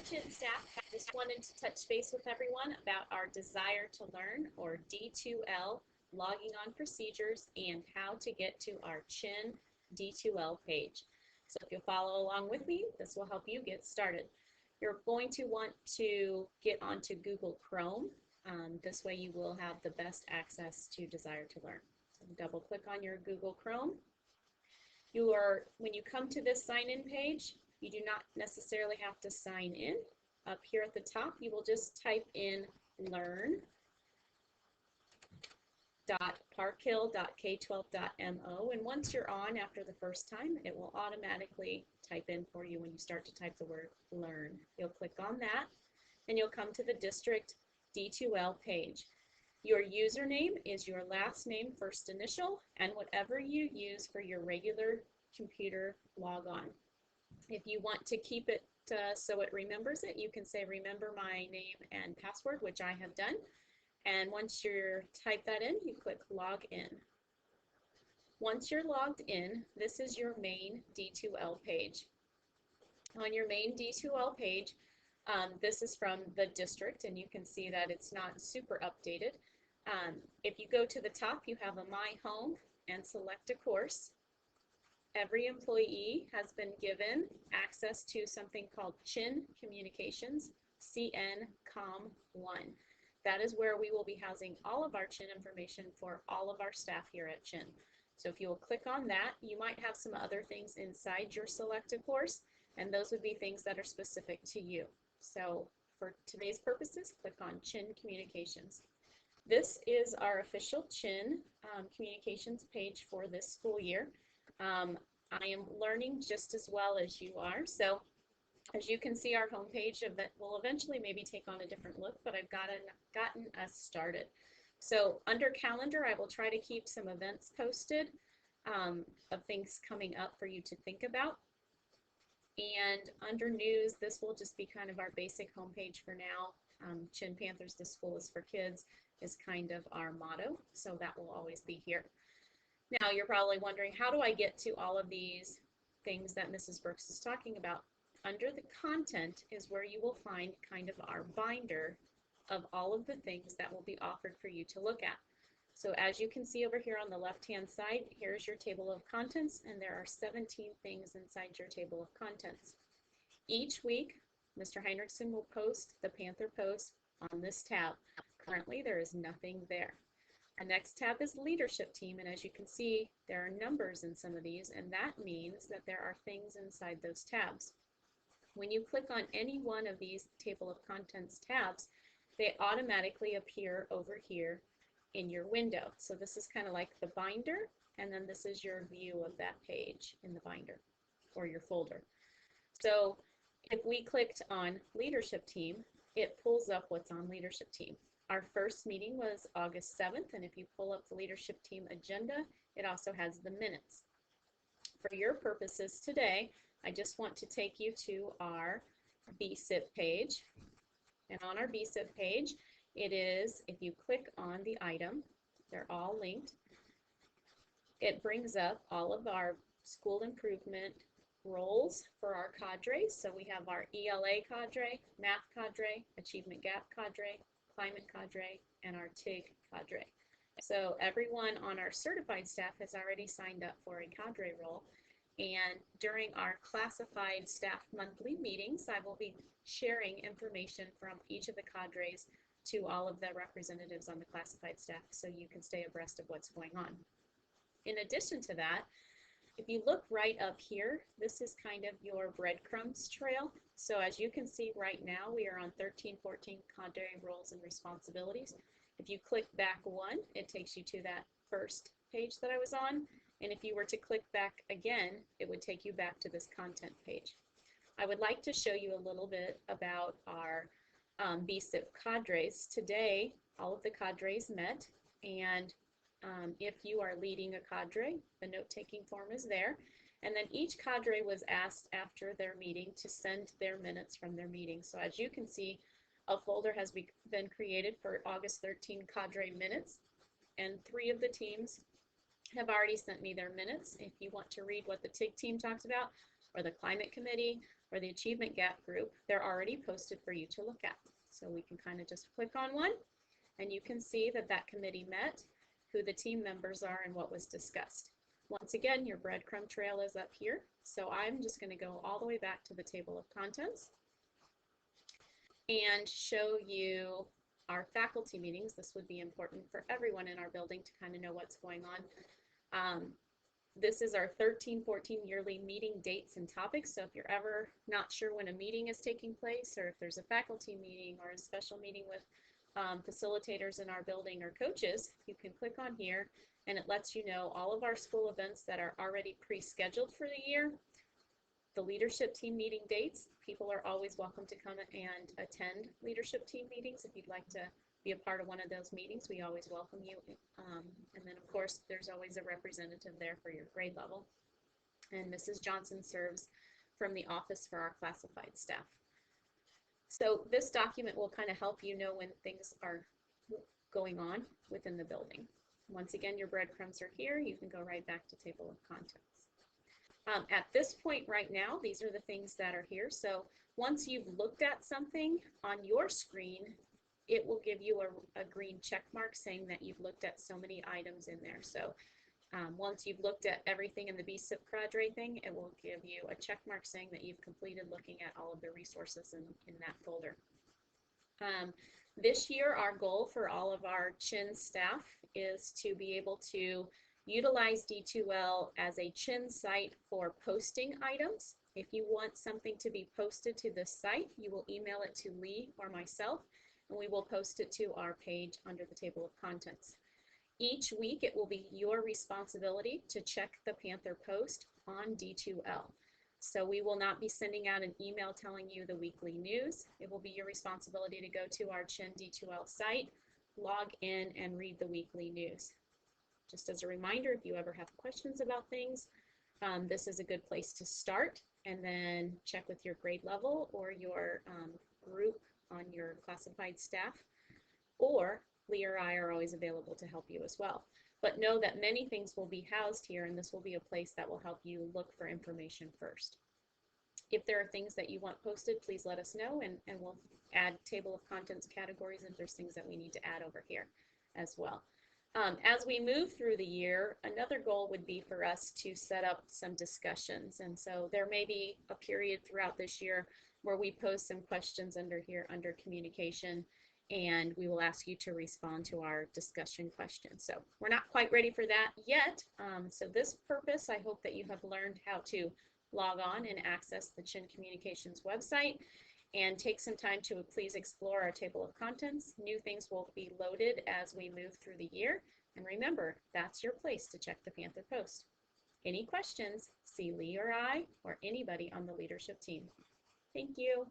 CHIN staff. Just wanted to touch base with everyone about our Desire to Learn, or D2L, logging on procedures and how to get to our CHIN D2L page. So if you'll follow along with me, this will help you get started. You're going to want to get onto Google Chrome. This way you will have the best access to Desire to Learn. So double click on your Google Chrome. When you come to this sign-in page, you do not necessarily have to sign in. Up here at the top, you will just type in learn.parkhill.k12.mo, and once you're on after the first time, it will automatically type in for you when you start to type the word learn. You'll click on that, and you'll come to the district D2L page. Your username is your last name, first initial, and whatever you use for your regular computer logon. If you want to keep it so it remembers it, you can say remember my name and password, which I have done. And once you type that in, you click log in. Once you're logged in, this is your main D2L page. On your main D2L page, this is from the district, and you can see that it's not super updated. If you go to the top, you have a My Home and select a course. Every employee has been given access to something called CHIN Communications, CN-COM1. That is where we will be housing all of our CHIN information for all of our staff here at CHIN. So if you will click on that, you might have some other things inside your selected course, and those would be things that are specific to you. So for today's purposes, click on CHIN Communications. This is our official CHIN communications page for this school year. I am learning just as well as you are. So as you can see, our homepage will eventually maybe take on a different look, but I've gotten us started. So under calendar, I will try to keep some events posted of things coming up for you to think about. And under news, this will just be kind of our basic homepage for now. CHIN Panthers, the school is for kids, is kind of our motto, so that will always be here. Now you're probably wondering, how do I get to all of these things that Mrs. Brooks is talking about? Under the content is where you will find kind of our binder of all of the things that will be offered for you to look at. So as you can see over here on the left-hand side, here's your table of contents, and there are 17 things inside your table of contents. Each week, Mr. Heinrichson will post the Panther Post on this tab. Currently, there is nothing there. Our next tab is Leadership Team, and as you can see, there are numbers in some of these, and that means that there are things inside those tabs. When you click on any one of these Table of Contents tabs, they automatically appear over here in your window. So this is kind of like the binder, and then this is your view of that page in the binder, or your folder. So if we clicked on Leadership Team, it pulls up what's on Leadership Team. Our first meeting was August 7th, and if you pull up the Leadership Team agenda, it also has the minutes. For your purposes today, I just want to take you to our BSIP page. And on our BSIP page, it is, if you click on the item, they're all linked. It brings up all of our school improvement roles for our cadres. So we have our ELA cadre, Math cadre, Achievement Gap cadre, Climate cadre, and our TIG cadre. So everyone on our certified staff has already signed up for a cadre role, and during our classified staff monthly meetings, I will be sharing information from each of the cadres to all of the representatives on the classified staff so you can stay abreast of what's going on. In addition to that, if you look right up here, this is kind of your breadcrumbs trail. So as you can see right now, we are on 13-14 cadre roles and responsibilities. If you click back one, it takes you to that first page that I was on. And if you were to click back again, it would take you back to this content page. I would like to show you a little bit about our BSIP cadres. Today, all of the cadres met, and if you are leading a cadre, the note-taking form is there. And then each cadre was asked after their meeting to send their minutes from their meeting. So as you can see, a folder has been created for August 13 cadre minutes, and 3 of the teams have already sent me their minutes. If you want to read what the TIG team talked about, or the climate committee, or the achievement gap group, they're already posted for you to look at. So we can kind of just click on one, and you can see that that committee met, who the team members are, and what was discussed. Once again, your breadcrumb trail is up here. So I'm just going to go all the way back to the table of contents and show you our faculty meetings. This would be important for everyone in our building to kind of know what's going on. This is our 13-14 yearly meeting dates and topics. So if you're ever not sure when a meeting is taking place, or if there's a faculty meeting or a special meeting with facilitators in our building or coaches, you can click on here and it lets you know all of our school events that are already pre-scheduled for the year. The leadership team meeting dates, people are always welcome to come and attend leadership team meetings. If you'd like to be a part of one of those meetings, we always welcome you. And then of course, there's always a representative there for your grade level. And Mrs. Johnson serves from the office for our classified staff. So this document will kind of help you know when things are going on within the building. Once again, your breadcrumbs are here. You can go right back to table of contents. At this point right now, these are the things that are here. So once you've looked at something on your screen, it will give you a green check mark saying that you've looked at so many items in there. So once you've looked at everything in the BSIP cadre thing, it will give you a check mark saying that you've completed looking at all of the resources in that folder. This year, our goal for all of our CHIN staff is to be able to utilize D2L as a CHIN site for posting items. If you want something to be posted to this site, you will email it to Lee or myself, and we will post it to our page under the table of contents. Each week, it will be your responsibility to check the Panther post on D2L. So we will not be sending out an email telling you the weekly news. It will be your responsibility to go to our CHIN D2L site, log in, and read the weekly news. Just as a reminder, if you ever have questions about things, this is a good place to start, and then check with your grade level or your group on your classified staff, or Lee or I are always available to help you as well. But know that many things will be housed here, and this will be a place that will help you look for information first. If there are things that you want posted, please let us know, and we'll add table of contents categories if there's things that we need to add over here as well. As we move through the year, another goal would be for us to set up some discussions. And so there may be a period throughout this year where we post some questions under here under communication, and we will ask you to respond to our discussion questions. So we're not quite ready for that yet. So this purpose, I hope that you have learned how to log on and access the CHIN Communications website, and take some time to please explore our table of contents. New things will be loaded as we move through the year. And remember, that's your place to check the Panther post. Any questions, see Lee or I or anybody on the leadership team. Thank you.